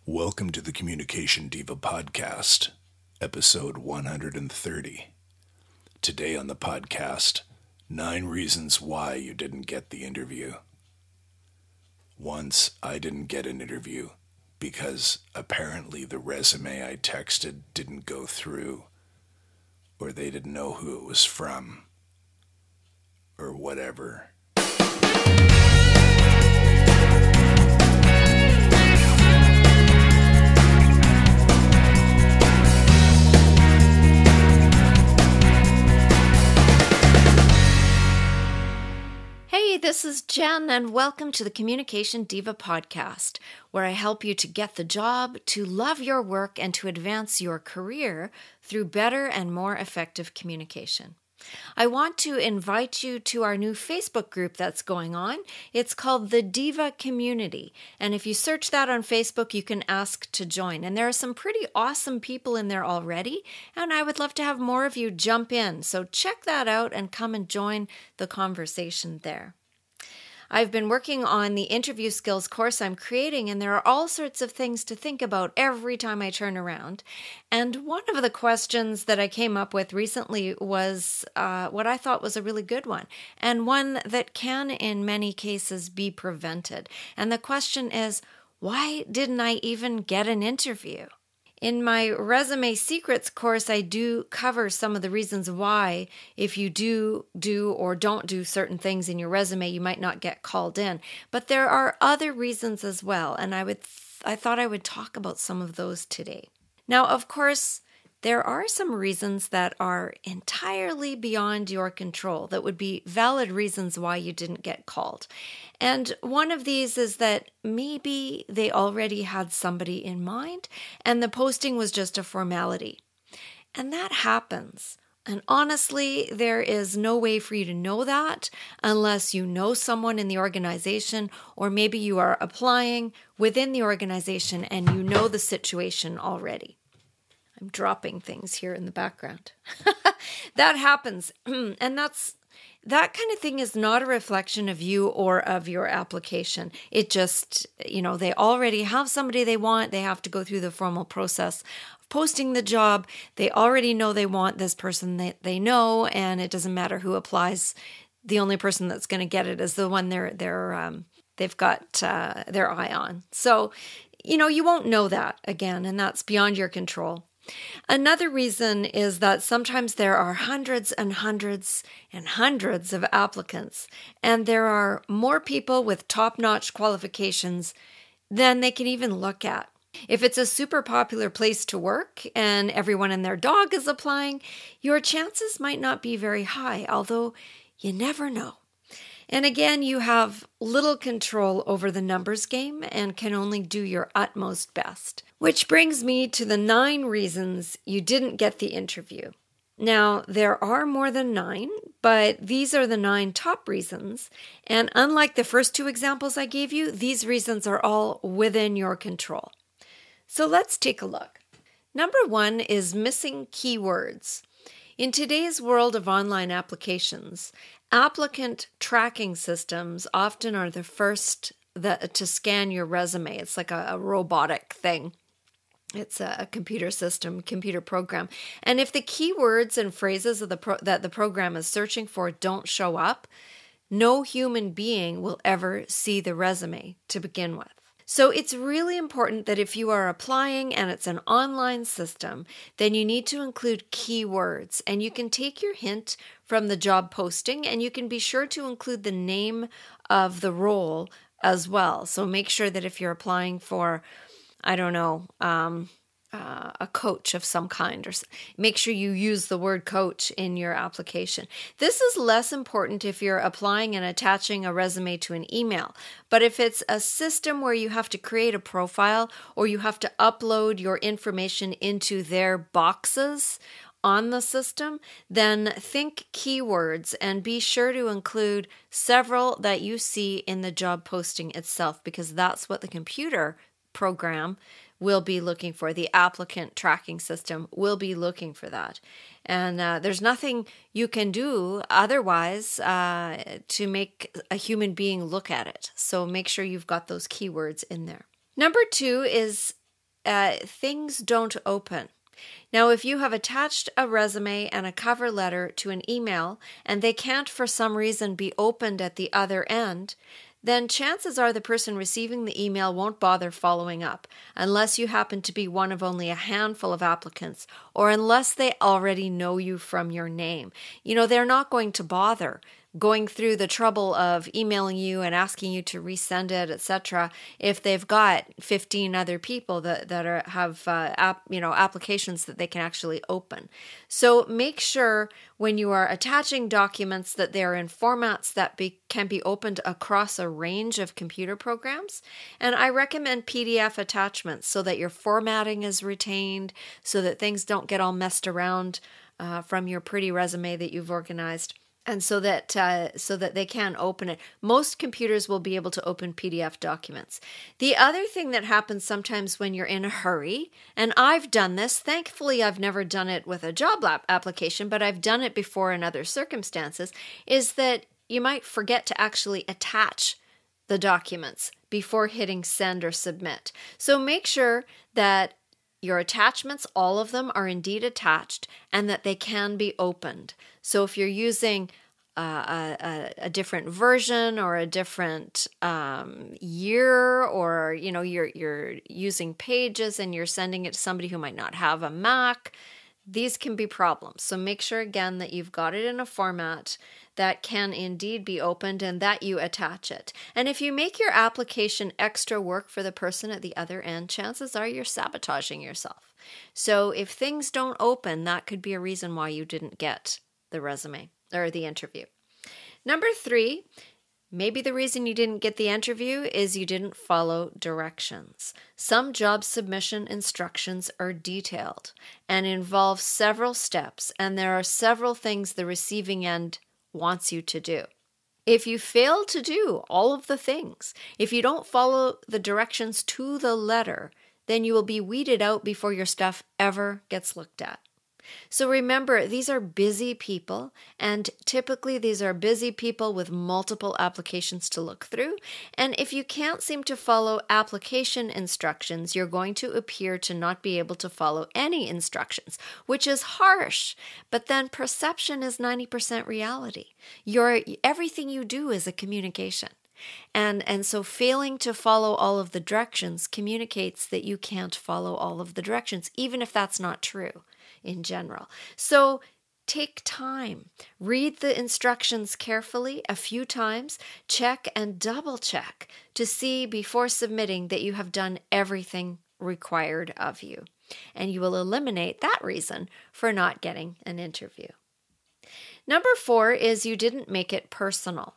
Welcome to the Communication Diva Podcast, episode 130. Today on the podcast, 9 reasons why you didn't get the interview. Once I didn't get an interview because apparently the resume I texted didn't go through, or they didn't know who it was from, or whatever. Hey, this is Jen, and welcome to the Communication Diva Podcast, where I help you to get the job, to love your work, and to advance your career through better and more effective communication. I want to invite you to our new Facebook group that's going on. It's called the Diva Community, and if you search that on Facebook, you can ask to join. And there are some pretty awesome people in there already, and I would love to have more of you jump in. So check that out and come and join the conversation there. I've been working on the interview skills course I'm creating, and there are all sorts of things to think about every time I turn around. And one of the questions that I came up with recently was what I thought was a really good one, and one that can, in many cases, be prevented. And the question is, why didn't I even get an interview? In my Resume Secrets course, I do cover some of the reasons why, if you do or don't do certain things in your resume, you might not get called in. But there are other reasons as well, and I thought I would talk about some of those today. Now, of course, there are some reasons that are entirely beyond your control that would be valid reasons why you didn't get called. And one of these is that maybe they already had somebody in mind and the posting was just a formality. And that happens. And honestly, there is no way for you to know that unless you know someone in the organization, or maybe you are applying within the organization and you know the situation already. I'm dropping things here in the background. That happens. And that kind of thing is not a reflection of you or of your application. It just, they already have somebody they want. They have to go through the formal process of posting the job. They already know they want this person that they know, and it doesn't matter who applies. The only person that's going to get it is the one they've got their eye on. So, you won't know that again, and that's beyond your control. Another reason is that sometimes there are hundreds and hundreds and hundreds of applicants, and there are more people with top-notch qualifications than they can even look at. If it's a super popular place to work and everyone and their dog is applying, your chances might not be very high, although you never know. And again, you have little control over the numbers game and can only do your utmost best. Which brings me to the 9 reasons you didn't get the interview. Now, there are more than 9, but these are the 9 top reasons. And unlike the first 2 examples I gave you, these reasons are all within your control. So let's take a look. Number 1 is missing keywords. In today's world of online applications, applicant tracking systems often are the first to scan your resume. It's like a robotic thing. It's a computer system, computer program. And if the keywords and phrases of that the program is searching for don't show up, no human being will ever see the resume to begin with. So it's really important that if you are applying and it's an online system, then you need to include keywords. And you can take your hint from the job posting, and you can be sure to include the name of the role as well. So make sure that if you're applying for, a coach of some kind, or make sure you use the word coach in your application. This is less important if you're applying and attaching a resume to an email. But if it's a system where you have to create a profile or you have to upload your information into their boxes on the system, then think keywords and be sure to include several that you see in the job posting itself, because that's what the computer program will be looking for. The applicant tracking system will be looking for that. And there's nothing you can do otherwise to make a human being look at it. So make sure you've got those keywords in there. Number 2 is things don't open. Now, if you have attached a resume and a cover letter to an email and they can't for some reason be opened at the other end, then chances are the person receiving the email won't bother following up unless you happen to be one of only a handful of applicants or unless they already know you from your name. They're not going to bother going through the trouble of emailing you and asking you to resend it, etc., if they've got 15 other people that have applications that they can actually open. So make sure when you are attaching documents that they're in formats that can be opened across a range of computer programs. And I recommend PDF attachments so that your formatting is retained, so that things don't get all messed around from your pretty resume that you've organized. And so that they can open it. Most computers will be able to open PDF documents. The other thing that happens sometimes when you're in a hurry, and I've done this, thankfully I've never done it with a job application, but I've done it before in other circumstances, is that you might forget to actually attach the documents before hitting send or submit. So make sure that your attachments, all of them, are indeed attached and that they can be opened. So if you're using a different version or a different year, or you're using Pages and you're sending it to somebody who might not have a Mac, these can be problems. So make sure again that you've got it in a format that can indeed be opened and that you attach it. And if you make your application extra work for the person at the other end, chances are you're sabotaging yourself. So if things don't open, that could be a reason why you didn't get the resume or the interview. Number 3, maybe the reason you didn't get the interview is you didn't follow directions. Some job submission instructions are detailed and involve several steps, and there are several things the receiving end wants you to do. If you fail to do all of the things, if you don't follow the directions to the letter, then you will be weeded out before your stuff ever gets looked at. So remember, these are busy people, and typically these are busy people with multiple applications to look through. And if you can't seem to follow application instructions, you're going to appear to not be able to follow any instructions, which is harsh. But then perception is 90% reality. Everything you do is a communication. And so failing to follow all of the directions communicates that you can't follow all of the directions, even if that's not true in general. So take time, read the instructions carefully a few times, check and double check to see before submitting that you have done everything required of you. And you will eliminate that reason for not getting an interview. Number 4 is you didn't make it personal.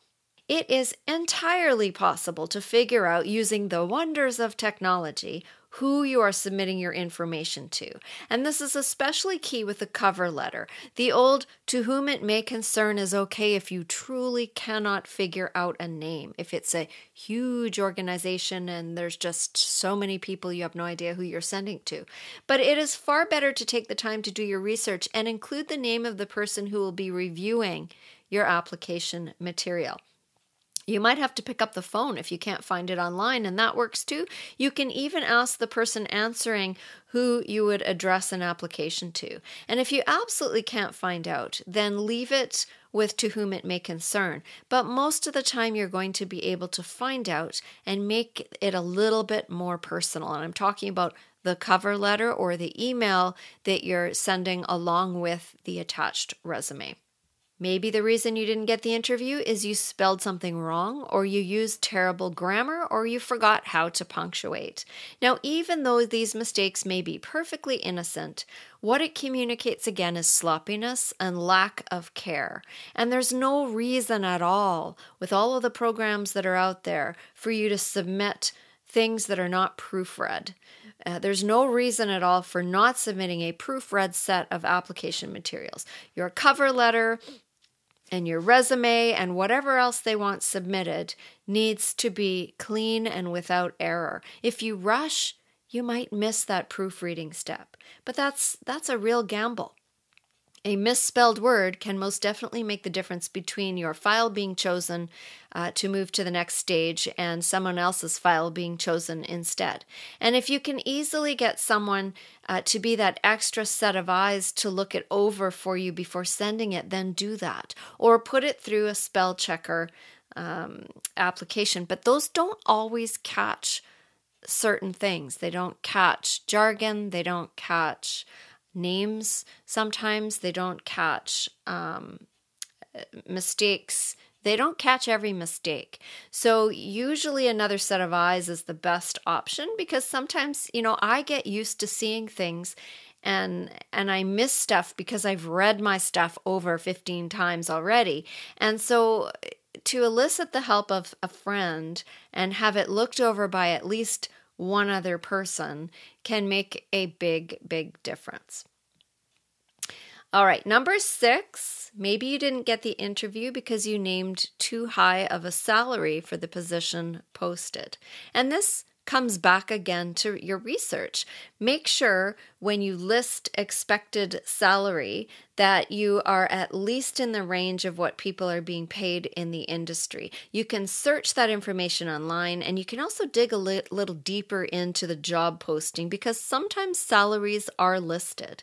It is entirely possible to figure out, using the wonders of technology, who you are submitting your information to. And this is especially key with the cover letter. The old "to whom it may concern" is okay if you truly cannot figure out a name. If it's a huge organization and there's just so many people you have no idea who you're sending to. But it is far better to take the time to do your research and include the name of the person who will be reviewing your application material. You might have to pick up the phone if you can't find it online, and that works too. You can even ask the person answering who you would address an application to. And if you absolutely can't find out, then leave it with "to whom it may concern." But most of the time you're going to be able to find out and make it a little bit more personal. And I'm talking about the cover letter or the email that you're sending along with the attached resume. Maybe the reason you didn't get the interview is you spelled something wrong, or you used terrible grammar, or you forgot how to punctuate. Now, even though these mistakes may be perfectly innocent, what it communicates again is sloppiness and lack of care. And there's no reason at all, with all of the programs that are out there, for you to submit things that are not proofread. There's no reason at all for not submitting a proofread set of application materials. Your cover letter and your resume and whatever else they want submitted needs to be clean and without error. If you rush, you might miss that proofreading step. But that's a real gamble. A misspelled word can most definitely make the difference between your file being chosen to move to the next stage and someone else's file being chosen instead. And if you can easily get someone to be that extra set of eyes to look it over for you before sending it, then do that. Or put it through a spell checker application. But those don't always catch certain things. They don't catch jargon. They don't catch names. Sometimes they don't catch mistakes. They don't catch every mistake. So usually another set of eyes is the best option, because sometimes, I get used to seeing things and I miss stuff because I've read my stuff over 15 times already. And so to elicit the help of a friend and have it looked over by at least one other person can make a big, big difference. All right, number 6, maybe you didn't get the interview because you named too high of a salary for the position posted. And this comes back again to your research. Make sure when you list expected salary that you are at least in the range of what people are being paid in the industry. You can search that information online, and you can also dig a little deeper into the job posting, because sometimes salaries are listed.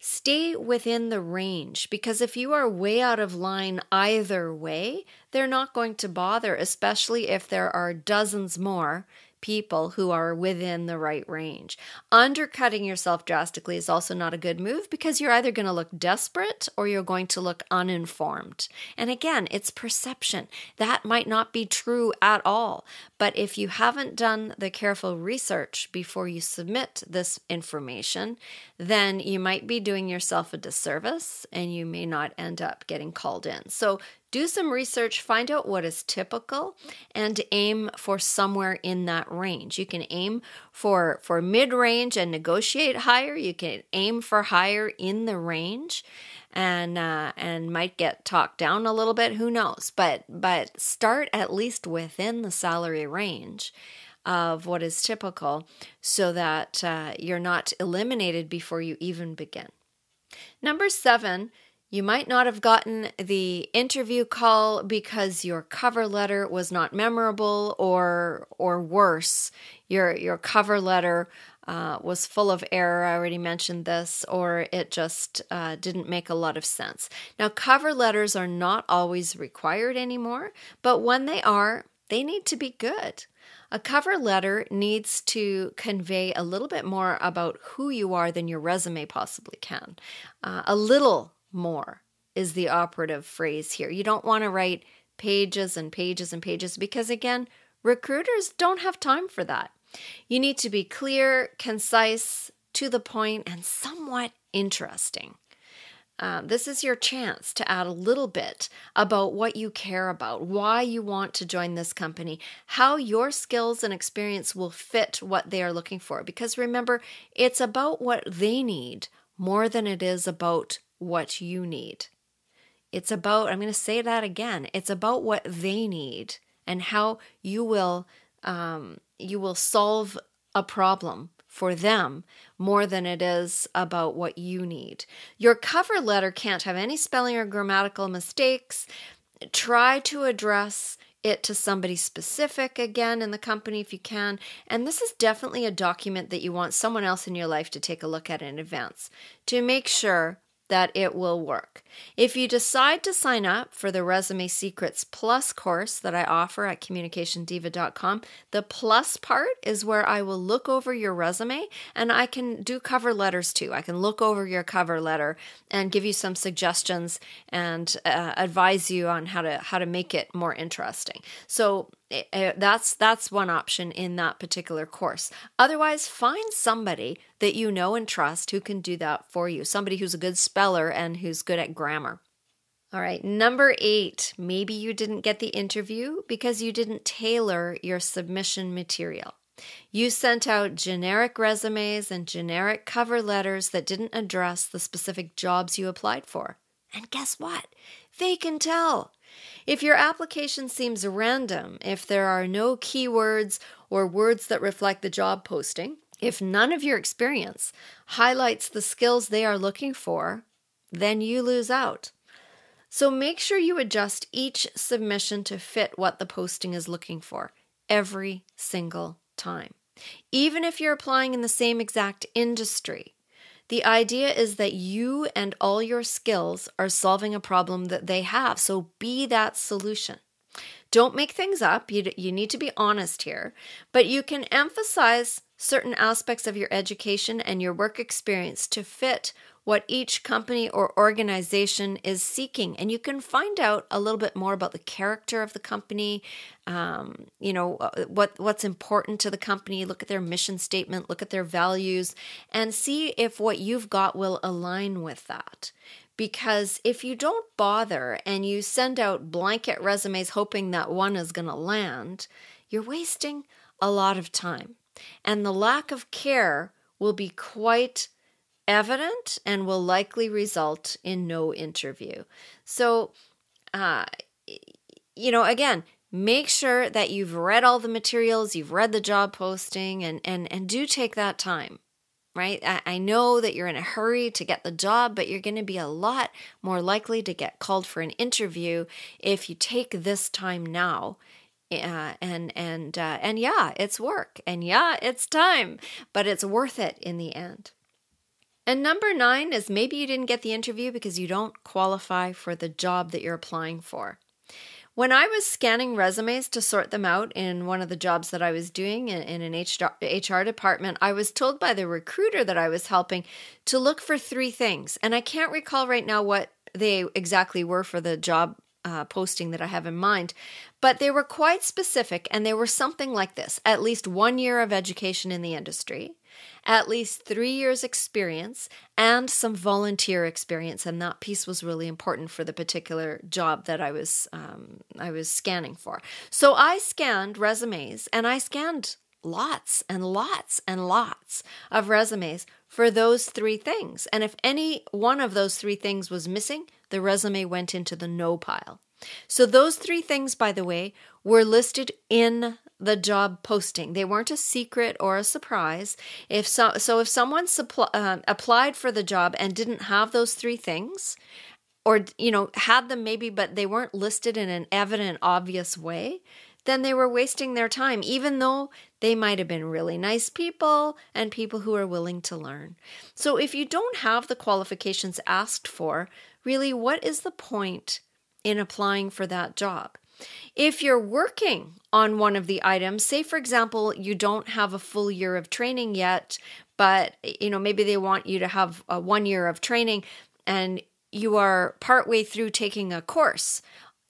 Stay within the range, because if you are way out of line either way, they're not going to bother, especially if there are dozens more people who are within the right range. Undercutting yourself drastically is also not a good move, because you're either going to look desperate or you're going to look uninformed. And again, it's perception. That might not be true at all. But if you haven't done the careful research before you submit this information, then you might be doing yourself a disservice and you may not end up getting called in. So do some research, find out what is typical, and aim for somewhere in that range. You can aim for mid-range and negotiate higher. You can aim for higher in the range, and might get talked down a little bit. Who knows? But start at least within the salary range of what is typical, so that you're not eliminated before you even begin. Number 7. You might not have gotten the interview call because your cover letter was not memorable, or worse, your cover letter was full of error. I already mentioned this, or it just didn't make a lot of sense. Now, cover letters are not always required anymore, but when they are, they need to be good. A cover letter needs to convey a little bit more about who you are than your resume possibly can. A little more is the operative phrase here. You don't want to write pages and pages and pages, because again, recruiters don't have time for that. You need to be clear, concise, to the point, and somewhat interesting. This is your chance to add a little bit about what you care about, why you want to join this company, how your skills and experience will fit what they are looking for. Because remember, it's about what they need more than it is about what you need. It's about, I'm going to say that again, it's about what they need and how you will solve a problem for them more than it is about what you need. Your cover letter can't have any spelling or grammatical mistakes. Try to address it to somebody specific again in the company if you can. And this is definitely a document that you want someone else in your life to take a look at in advance to make sure that it will work. If you decide to sign up for the Resume Secrets Plus course that I offer at communicationdiva.com, the plus part is where I will look over your resume, and I can do cover letters too. I can look over your cover letter and give you some suggestions and advise you on how to make it more interesting. So that's one option in that particular course. Otherwise, find somebody that you know and trust who can do that for you. Somebody who's a good speller and who's good at grammar. All right, number 8, maybe you didn't get the interview because you didn't tailor your submission material. You sent out generic resumes and generic cover letters that didn't address the specific jobs you applied for. And guess what? They can tell. If your application seems random, if there are no keywords or words that reflect the job posting, if none of your experience highlights the skills they are looking for, then you lose out. So make sure you adjust each submission to fit what the posting is looking for every single time. Even if you're applying in the same exact industry, the idea is that you and all your skills are solving a problem that they have. So be that solution. Don't make things up. You need to be honest here, but you can emphasize certain aspects of your education and your work experience to fit what each company or organization is seeking. And you can find out a little bit more about the character of the company, what's important to the company. Look at their mission statement, look at their values, and see if what you've got will align with that. Because if you don't bother and you send out blanket resumes hoping that one is going to land, you're wasting a lot of time. And the lack of care will be quite evident and will likely result in no interview. So, again, make sure that you've read all the materials, you've read the job posting, and do take that time. Right? I know that you're in a hurry to get the job, but you're going to be a lot more likely to get called for an interview if you take this time now. Yeah, it's work, and yeah, it's time, but it's worth it in the end. And number 9 is maybe you didn't get the interview because you don't qualify for the job that you're applying for. When I was scanning resumes to sort them out in one of the jobs that I was doing in an HR department, I was told by the recruiter that I was helping to look for 3 things. And I can't recall right now what they exactly were for the job posting that I have in mind, but they were quite specific, and they were something like this: at least 1 year of education in the industry, at least 3 years experience, and some volunteer experience. And that piece was really important for the particular job that I was scanning for. So I scanned resumes, and I scanned lots and lots and lots of resumes for those 3 things. And if any one of those 3 things was missing, the resume went into the no pile. So those 3 things, by the way, were listed in the job posting. They weren't a secret or a surprise. If someone applied for the job and didn't have those 3 things, or had them maybe, but they weren't listed in an evident, obvious way, then they were wasting their time, even though they might have been really nice people and people who are willing to learn. So if you don't have the qualifications asked for, really, what is the point in applying for that job? If you're working on one of the items, say, for example, you don't have a full year of training yet, but maybe they want you to have 1 year of training, and you are partway through taking a course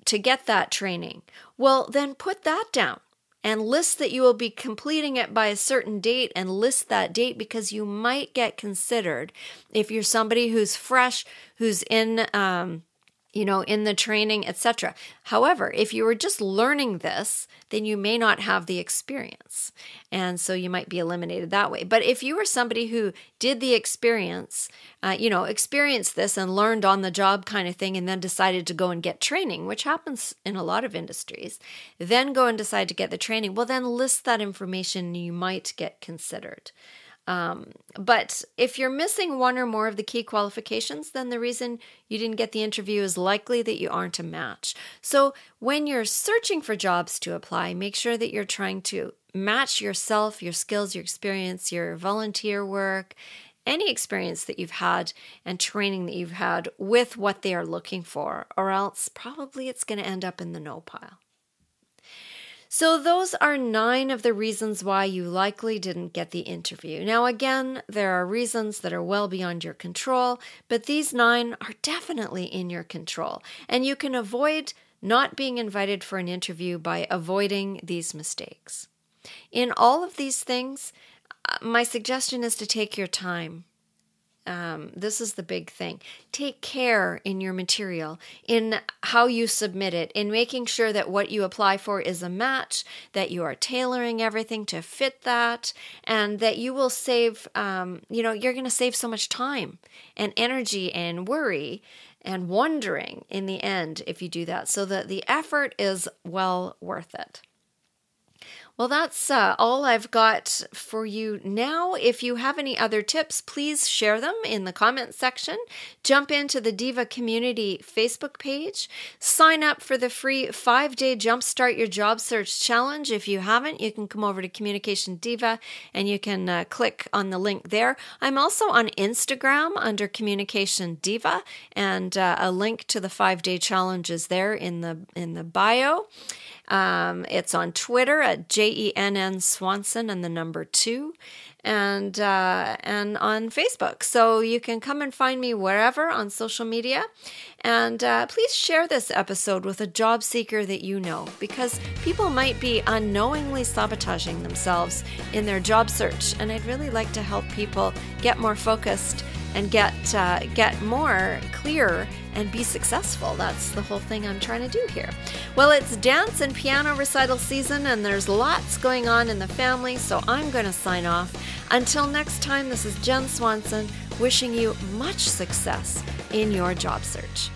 to get that training. Well, then put that down and list that you will be completing it by a certain date, and list that date, because you might get considered if you're somebody who's fresh, who's in the training, etc. However, if you were just learning this, then you may not have the experience. And so you might be eliminated that way. But if you were somebody who did the experienced this and learned on the job kind of thing, and then decided to go and get training, which happens in a lot of industries, then go and decide to get the training, well, then list that information and you might get considered. But if you're missing one or more of the key qualifications, then the reason you didn't get the interview is likely that you aren't a match. So when you're searching for jobs to apply, make sure that you're trying to match yourself, your skills, your experience, your volunteer work, any experience that you've had and training that you've had with what they are looking for, or else probably it's going to end up in the no pile. So those are 9 of the reasons why you likely didn't get the interview. Now, again, there are reasons that are well beyond your control, but these 9 are definitely in your control. And you can avoid not being invited for an interview by avoiding these mistakes. In all of these things, my suggestion is to take your time. This is the big thing. Take care in your material, in how you submit it, in making sure that what you apply for is a match, that you are tailoring everything to fit that, and that you will save, you're going to save so much time and energy and worry and wondering in the end if you do that, so that the effort is well worth it. Well, that's all I've got for you now. If you have any other tips, please share them in the comments section. Jump into the Diva Community Facebook page. Sign up for the free 5-day Jumpstart Your Job Search Challenge. If you haven't, you can come over to Communication Diva and you can click on the link there. I'm also on Instagram under Communication Diva, and a link to the 5-day challenge is there in the bio. It's on Twitter at JENN Swanson and the number 2, and on Facebook. So you can come and find me wherever on social media. And please share this episode with a job seeker that you know, because people might be unknowingly sabotaging themselves in their job search. And I'd really like to help people get more focused and get more clear and be successful. That's the whole thing I'm trying to do here. Well, it's dance and piano recital season, and there's lots going on in the family, so I'm going to sign off. Until next time, this is Jen Swanson wishing you much success in your job search.